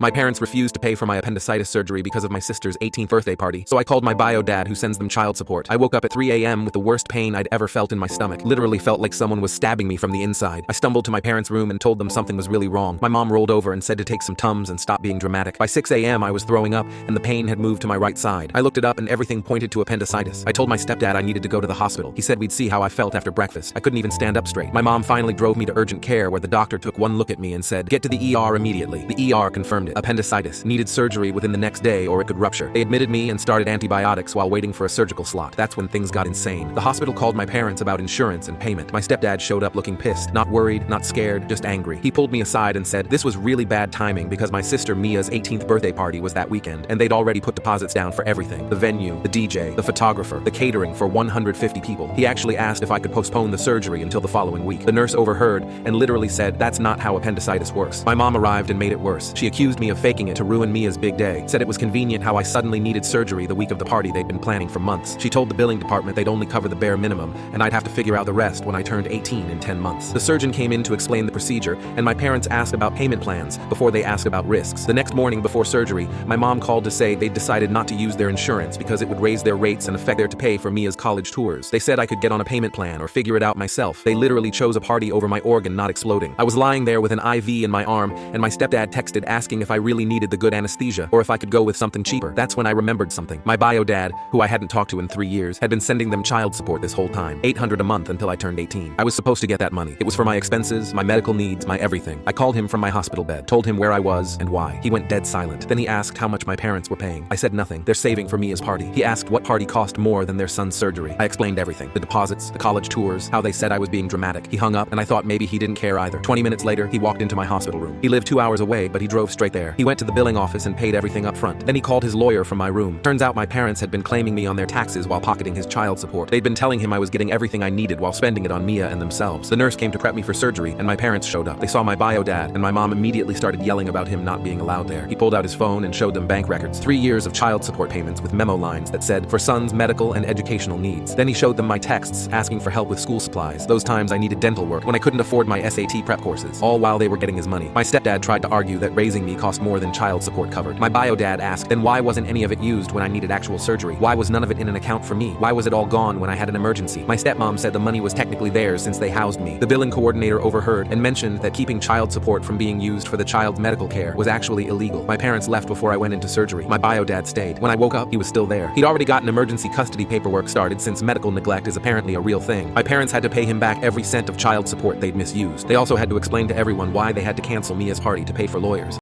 My parents refused to pay for my appendicitis surgery because of my sister's 18th birthday party, so I called my bio dad who sends them child support. I woke up at 3 a.m. with the worst pain I'd ever felt in my stomach. Literally felt like someone was stabbing me from the inside. I stumbled to my parents' room and told them something was really wrong. My mom rolled over and said to take some Tums and stop being dramatic. By 6 a.m. I was throwing up and the pain had moved to my right side. I looked it up and everything pointed to appendicitis. I told my stepdad I needed to go to the hospital. He said we'd see how I felt after breakfast. I couldn't even stand up straight. My mom finally drove me to urgent care where the doctor took one look at me and said, "Get to the ER immediately." The ER confirmed it. Appendicitis. Needed surgery within the next day or it could rupture. They admitted me and started antibiotics while waiting for a surgical slot. That's when things got insane. The hospital called my parents about insurance and payment. My stepdad showed up looking pissed, not worried, not scared, just angry. He pulled me aside and said, this was really bad timing because my sister Mia's 18th birthday party was that weekend and they'd already put deposits down for everything. The venue, the DJ, the photographer, the catering for 150 people. He actually asked if I could postpone the surgery until the following week. The nurse overheard and literally said, that's not how appendicitis works. My mom arrived and made it worse. She accused me of faking it to ruin Mia's big day. Said it was convenient how I suddenly needed surgery the week of the party they'd been planning for months. She told the billing department they'd only cover the bare minimum and I'd have to figure out the rest when I turned 18 in 10 months. The surgeon came in to explain the procedure and my parents asked about payment plans before they asked about risks. The next morning before surgery, my mom called to say they'd decided not to use their insurance because it would raise their rates and affect their to pay for Mia's college tours. They said I could get on a payment plan or figure it out myself. They literally chose a party over my organ not exploding. I was lying there with an IV in my arm and my stepdad texted asking if I really needed the good anesthesia or if I could go with something cheaper. That's when I remembered something. My bio dad, who I hadn't talked to in 3 years, had been sending them child support this whole time, $800 a month until I turned 18. I was supposed to get that money. It was for my expenses, my medical needs, my everything. I called him from my hospital bed, told him where I was and why. He went dead silent. Then he asked how much my parents were paying. I said nothing. They're saving for Mia's party. He asked what party cost more than their son's surgery. I explained everything. The deposits, the college tours, how they said I was being dramatic. He hung up and I thought maybe he didn't care either. 20 minutes later, he walked into my hospital room. He lived 2 hours away, but he drove straight there. He went to the billing office and paid everything up front. Then he called his lawyer from my room. Turns out my parents had been claiming me on their taxes while pocketing his child support. They'd been telling him I was getting everything I needed while spending it on Mia and themselves. The nurse came to prep me for surgery and my parents showed up. They saw my bio dad and my mom immediately started yelling about him not being allowed there. He pulled out his phone and showed them bank records. 3 years of child support payments with memo lines that said, for son's medical and educational needs. Then he showed them my texts asking for help with school supplies. Those times I needed dental work when I couldn't afford my SAT prep courses, all while they were getting his money. My stepdad tried to argue that raising me cost more than child support covered. My bio dad asked, then why wasn't any of it used when I needed actual surgery? Why was none of it in an account for me? Why was it all gone when I had an emergency? My stepmom said the money was technically theirs since they housed me. The billing coordinator overheard and mentioned that keeping child support from being used for the child's medical care was actually illegal. My parents left before I went into surgery. My bio dad stayed. When I woke up, he was still there. He'd already gotten emergency custody paperwork started since medical neglect is apparently a real thing. My parents had to pay him back every cent of child support they'd misused. They also had to explain to everyone why they had to cancel Mia's party to pay for lawyers.